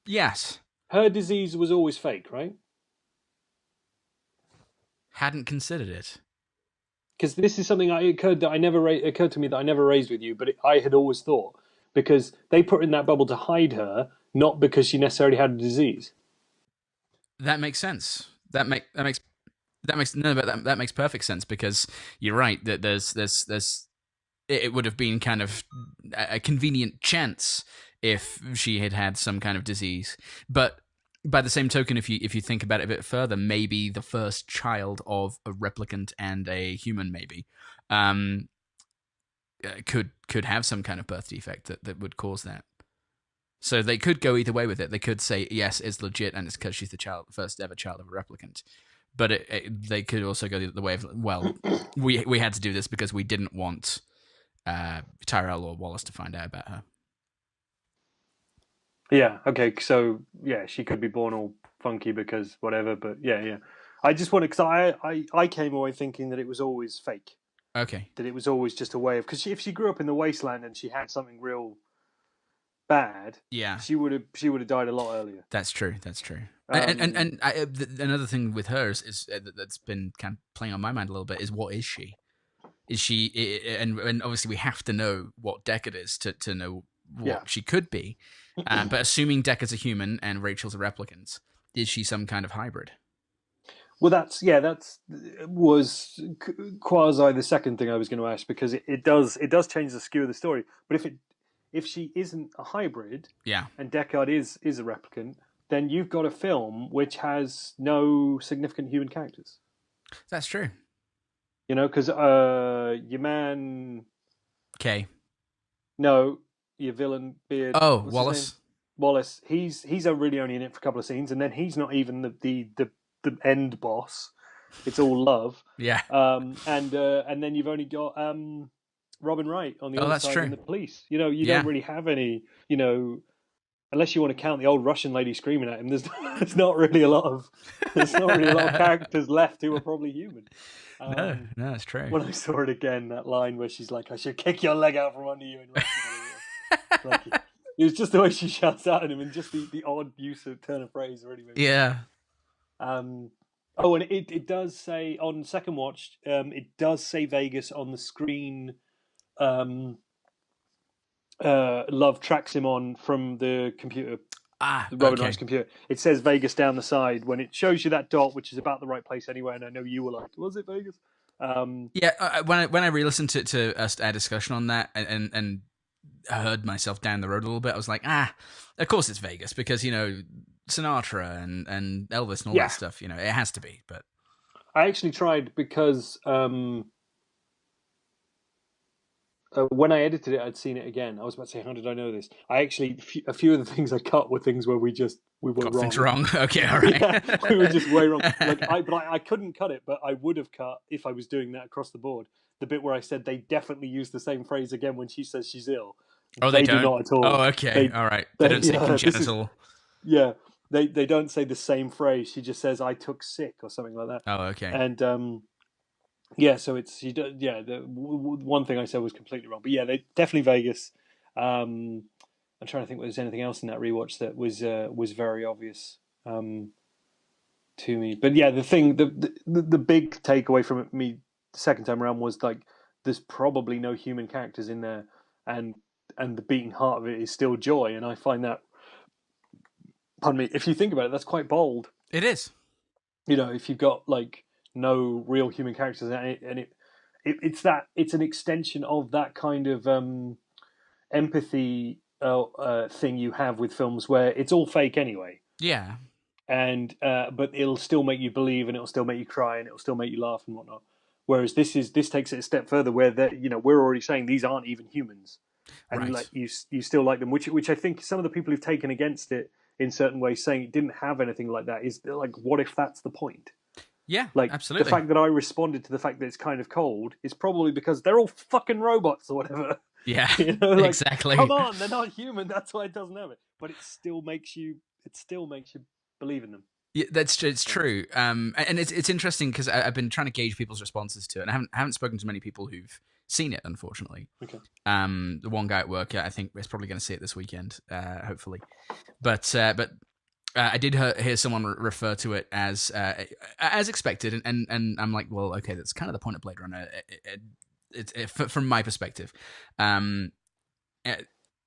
Yes. Her disease was always fake, right? Hadn't considered it. Because this is something occurred to me that I never raised with you, but I had always thought because they put her in that bubble to hide her, not because she necessarily had a disease. That makes sense. That makes perfect sense because you're right that there's it would have been kind of a convenient chance if she had some kind of disease, but by the same token, if you think about it a bit further, maybe the first child of a replicant and a human could have some kind of birth defect that would cause that. So they could go either way with it. They could say yes, it's legit, and it's because she's the first ever child of a replicant. But they could also go the way of, well, we had to do this because we didn't want Tyrell or Wallace to find out about her. Yeah. Okay. So yeah, she could be born all funky because whatever. But yeah. I just wanted because I came away thinking that it was always fake. Okay. That it was always just a way of because if she grew up in the wasteland and she had something real bad, yeah, she would have died a lot earlier. That's true. And another thing with her is that's been kind of playing on my mind a little bit is what is she? Is she and obviously we have to know what Deckard is to know what she could be. But assuming Deckard's a human and Rachel's a replicant, is she some kind of hybrid? Well, that was quasi the second thing I was going to ask because it does change the skew of the story. But if she isn't a hybrid, and Deckard is a replicant, then you've got a film which has no significant human characters. That's true. Because your man, your villain beard. Oh, Wallace. Wallace. He's really only in it for a couple of scenes, and then he's not even the end boss. It's all love. Yeah. And then you've only got Robin Wright on the other side in the police. You don't really have any. Unless you want to count the old Russian lady screaming at him, there's not really a lot of characters left who are probably human. No, it's true. When I saw it again, that line where she's like, "I should kick your leg out from under you." In Russian. It was just the way she shouts out at him, and just the odd use of turn of phrase really made me. Yeah. And it does say on second watch, it does say Vegas on the screen. Love tracks him on from the computer. The Robin Wright's computer. It says Vegas down the side when it shows you that dot, which is about the right place anyway. And I know you were like, "Was it Vegas?" When I re-listened to our discussion on that and heard myself down the road a little bit, I was like, of course it's Vegas because Sinatra and Elvis and all that stuff. It has to be. But I actually tried because when I edited it, I'd seen it again. I was about to say, how did I know this? I actually, a few of the things I cut were things where we were got wrong. things wrong. Okay, all right. Yeah, we were just way wrong. I couldn't cut it, but I would have cut if I was doing that across the board. The bit where I said they definitely use the same phrase again when she says she's ill. Oh, they don't? Do not at all. Oh, okay. All right. They don't say congenital. They don't say the same phrase. She just says, "I took sick" or something like that. Oh, okay. And so it's the one thing I said was completely wrong. But yeah, they definitely Vegas. I'm trying to think whether there's anything else in that rewatch that was very obvious to me. But yeah, the big takeaway from me the second time around was like there's probably no human characters in there, and the beating heart of it is still Joy, and I find that. Pardon me. If you think about it, that's quite bold. It is. If you've got like no real human characters, and it's an extension of that kind of empathy thing you have with films where it's all fake anyway. Yeah. And but it'll still make you believe, and it'll still make you cry, and it'll still make you laugh and whatnot. Whereas this takes it a step further, where we're already saying these aren't even humans, and Right. like you still like them, which I think some of the people who've taken against it in certain ways, saying it didn't have anything like that, is like, what if that's the point? Yeah, Like absolutely. the fact that I responded to the fact that it's kind of cold is probably because they're all fucking robots or whatever. Yeah, Like, exactly. Come on, they're not human. That's why it doesn't have it. But it still makes you believe in them. Yeah, it's true. And it's interesting because I've been trying to gauge people's responses to it, and I haven't spoken to many people who've seen it, unfortunately. Okay. The one guy at work, I think, is probably going to see it this weekend, hopefully. But I did hear someone refer to it as expected, and I'm like, well, okay, that's kind of the point of Blade Runner. From my perspective,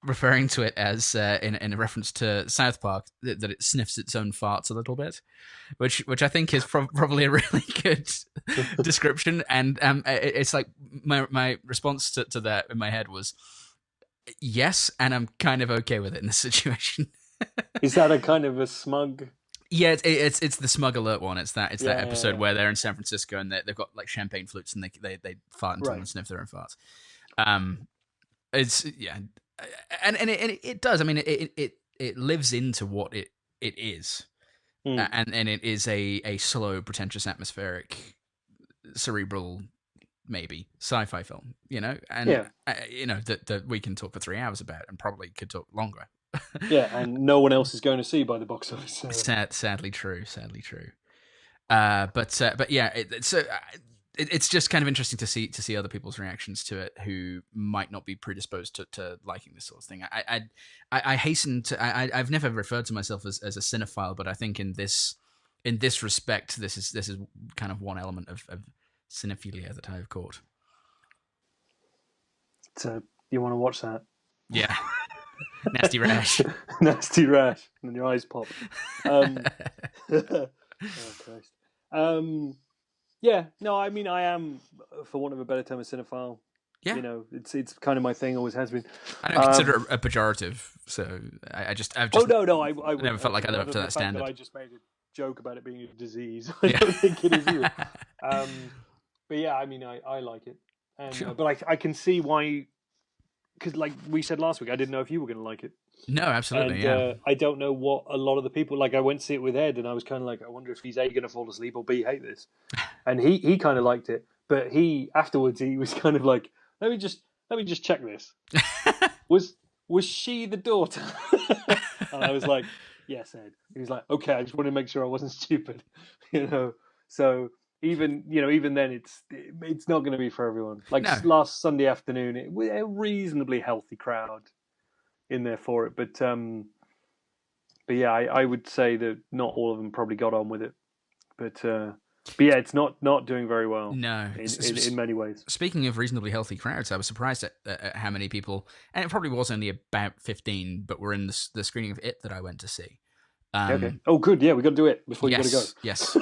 referring to it as in a reference to South Park, that it sniffs its own farts a little bit, which I think is probably a really good description. And it's like my response to that in my head was yes, and I'm kind of okay with it in this situation. Is that a kind of a smug? Yeah, it's the smug alert one. It's that episode yeah. where they're in San Francisco and they've got like champagne flutes and they fart into them and sniff their own farts. It's and it does. I mean, it lives into what it is, and it is a slow, pretentious, atmospheric, cerebral, maybe sci-fi film. And that we can talk for 3 hours about, and probably could talk longer. Yeah, and no one else is going to see by the box office. So. Sadly true. But yeah, it's just kind of interesting to see other people's reactions to it who might not be predisposed to liking this sort of thing. I hasten to I've never referred to myself as a cinephile, but I think in this respect, this is kind of one element of cinephilia that I've caught. So you want to watch that? Yeah. Nasty rash. Nasty rash, and your eyes pop. Oh Christ. Yeah, no, I mean, I am, for want of a better term, a cinephile. Yeah. It's kind of my thing, always has been. I don't consider it a pejorative, so I've just. Oh no, I never felt like I lived up to that standard. I just made a joke about it being a disease. I don't think it is either. But yeah, I mean, I like it, and sure. But I can see why. Because, like we said last week, I didn't know if you were going to like it. No, absolutely, and, I don't know what a lot of the people... Like, I went to see it with Ed, and I was kind of like, I wonder if he's A, going to fall asleep, or B, hate this. And he kind of liked it. But afterwards, he was kind of like, let me just check this. Was she the daughter? And I was like, yes, Ed. He was like, okay, I just wanted to make sure I wasn't stupid. So... Even then, it's not going to be for everyone. Like last Sunday afternoon, it was a reasonably healthy crowd in there for it. But yeah, I would say that not all of them probably got on with it. But yeah, it's not doing very well. No, in many ways. Speaking of reasonably healthy crowds, I was surprised at how many people, and it probably was only about 15, but were in the screening of It that I went to see. Okay. Oh, good. Yeah, we got to do it before you got to go. Yes.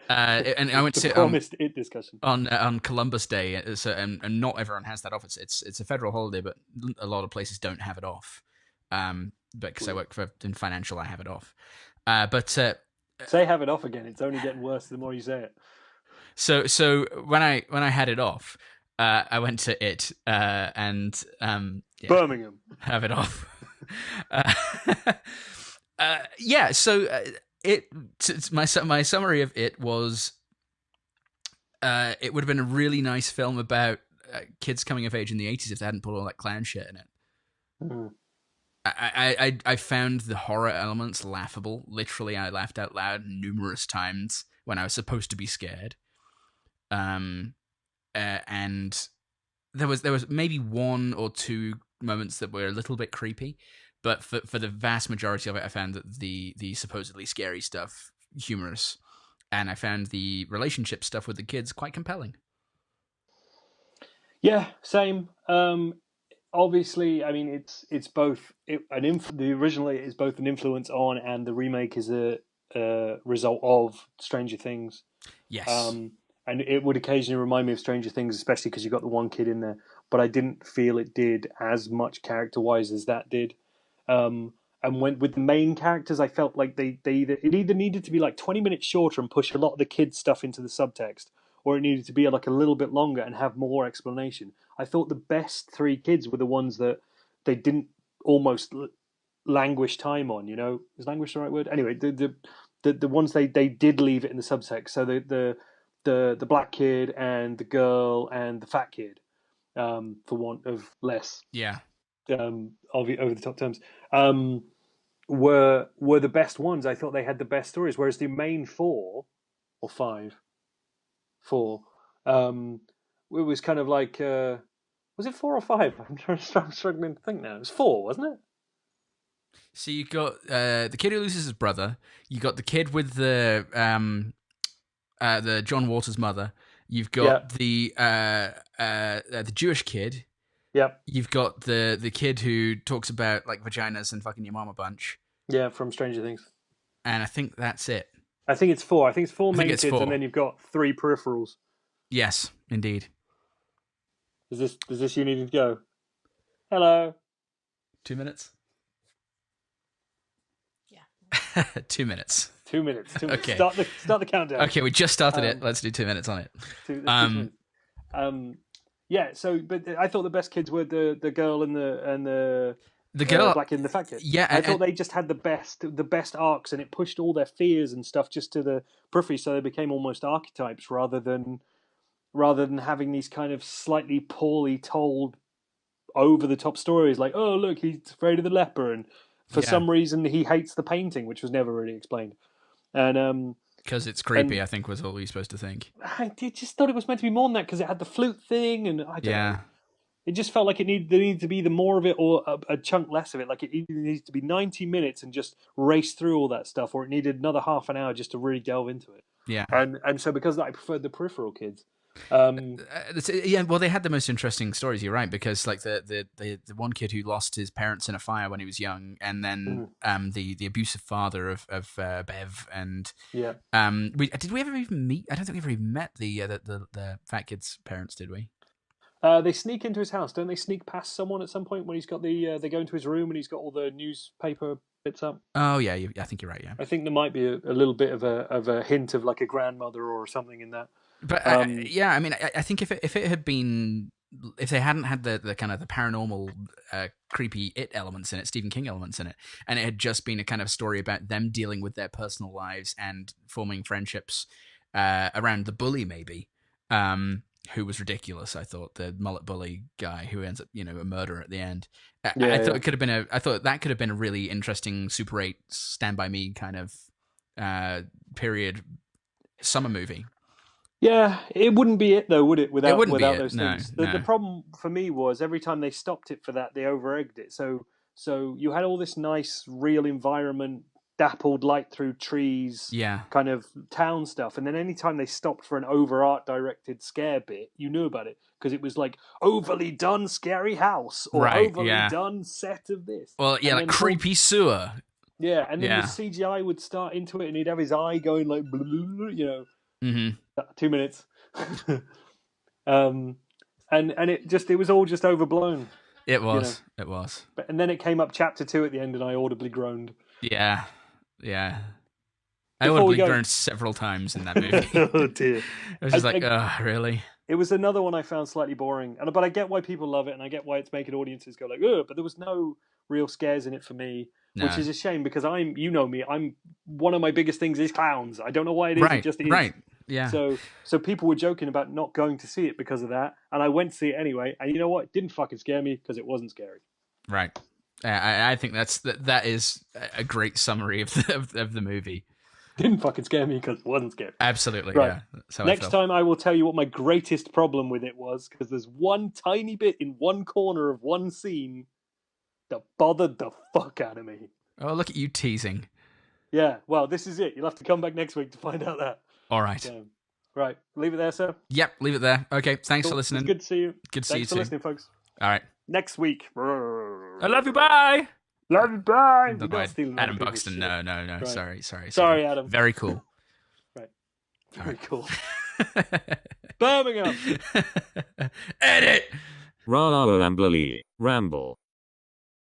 And I went to promised It discussion on Columbus Day, so, and not everyone has that off. It's a federal holiday, but a lot of places don't have it off. But because I work in financial, I have it off. But say have it off again. It's only getting worse the more you say it. So when I had it off, I went to It and Birmingham, have it off. My summary of It was, it would have been a really nice film about kids coming of age in the 80s if they hadn't put all that clown shit in it. Mm-hmm. I found the horror elements laughable. Literally, I laughed out loud numerous times when I was supposed to be scared. And there was maybe one or two moments that were a little bit creepy. But for the vast majority of it, I found that the supposedly scary stuff humorous, and I found the relationship stuff with the kids quite compelling. Yeah, same. Obviously, I mean, it's both the originally is both an influence on, and the remake is a result of Stranger Things. Yes. And it would occasionally remind me of Stranger Things, especially because you've got the one kid in there. but I didn't feel it did as much character-wise as that did. And when with the main characters, I felt like it either needed to be like 20 minutes shorter and push a lot of the kids' stuff into the subtext, or it needed to be like a little bit longer and have more explanation. I thought the best three kids were the ones that they didn't almost languish time on. Is languish the right word? Anyway, the ones they did leave it in the subtext. So the black kid and the girl and the fat kid, for want of less. Yeah. Over the top terms, were the best ones. I thought they had the best stories, whereas the main four, it was kind of like, was it 4 or 5? I'm struggling to think now. It was 4, wasn't it? So you got the kid who loses his brother. You got the kid with the John Waters' mother. You've got the Jewish kid. Yep. You've got the kid who talks about like vaginas and fucking your mom a bunch. Yeah, from Stranger Things. And I think that's it. I think it's 4. I think it's 4 main kids, 4. and then you've got 3 peripherals. Yes, indeed. Is this you needing to go? Hello. 2 minutes. Yeah. 2 minutes. 2 minutes. 2 minutes. Okay. Start the countdown. Okay, we just started it. Let's do 2 minutes on it. 2 minutes. Yeah. So, but I thought the best kids were the girl and the girl, black kid and the fat kid. Yeah, I thought they just had the best arcs, and it pushed all their fears and stuff just to the periphery, so they became almost archetypes rather than having these kind of slightly poorly told, over the top stories like, oh look, he's afraid of the leper, and for some reason he hates the painting, which was never really explained. And because it's creepy, I think was all we were supposed to think. I just thought it was meant to be more than that, because it had the flute thing, and I don't know. It just felt like there needed to be the more of it, or a chunk less of it. Like it either needs to be 90 minutes and just race through all that stuff, or it needed another half an hour just to really delve into it. Yeah. And so because of that, I preferred the peripheral kids. Yeah, well, they had the most interesting stories. You're right, because like the one kid who lost his parents in a fire when he was young, and then the abusive father of Bev, and did we ever even meet? I don't think we ever even met the fat kid's parents, did we? They sneak into his house, don't they? Sneak past someone at some point when he's got they go into his room and he's got all the newspaper bits up. Oh yeah, I think you're right. Yeah, I think there might be a little bit of a hint of like a grandmother or something in that. But I mean, I think if it had been, if they hadn't had the kind of the paranormal, creepy elements in it, Stephen King elements in it, and it had just been a kind of story about them dealing with their personal lives and forming friendships around the bully, maybe, who was ridiculous. I thought the mullet bully guy who ends up, a murderer at the end. I thought it could have been I thought that could have been a really interesting Super 8 Stand By Me kind of period summer movie. Yeah, it wouldn't be it though, would it? Without those no, things. The problem for me was every time they stopped it for that, they over-egged it. So you had all this nice, real environment, dappled light through trees, kind of town stuff, and then anytime they stopped for an over-art directed scare bit, you knew about it because it was like overly done scary house or overly done set of this. Well, yeah, like creepy sewer. Yeah, and then the CGI would start into it, and he'd have his eye going like, Mm-hmm. 2 minutes. And it was all just overblown. It was. It was. And then it came up chapter 2 at the end, and I audibly groaned. Yeah. I audibly groaned several times in that movie. Oh dear. It was just oh, really? It was another one I found slightly boring, but I get why people love it, and I get why it's making audiences go like, ugh, but there was no real scares in it for me. No. Which is a shame, because you know me, I'm one of my biggest things is clowns. I don't know why it is, it just is. Right, yeah. So people were joking about not going to see it because of that, and I went to see it anyway, and you know what? It didn't fucking scare me because it wasn't scary. Right. I think that is a great summary of the movie. Didn't fucking scare me because it wasn't scary. Absolutely, right. Yeah. So next time I will tell you what my greatest problem with it was, because there's one tiny bit in one corner of one scene that bothered the fuck out of me. Oh, look at you teasing. Yeah, well, this is it. You'll have to come back next week to find out that. All right. Right, leave it there, sir. Yep, leave it there. Okay, thanks for listening. It's good to see you. Good to see you too. Thanks for listening, folks. All right. Next week. I love you, bye! Love you, bye! Adam Buxton, no. Right. Sorry, Adam. Very cool. Right. Very cool. Birmingham! Edit! RedLetterMedia Ramble.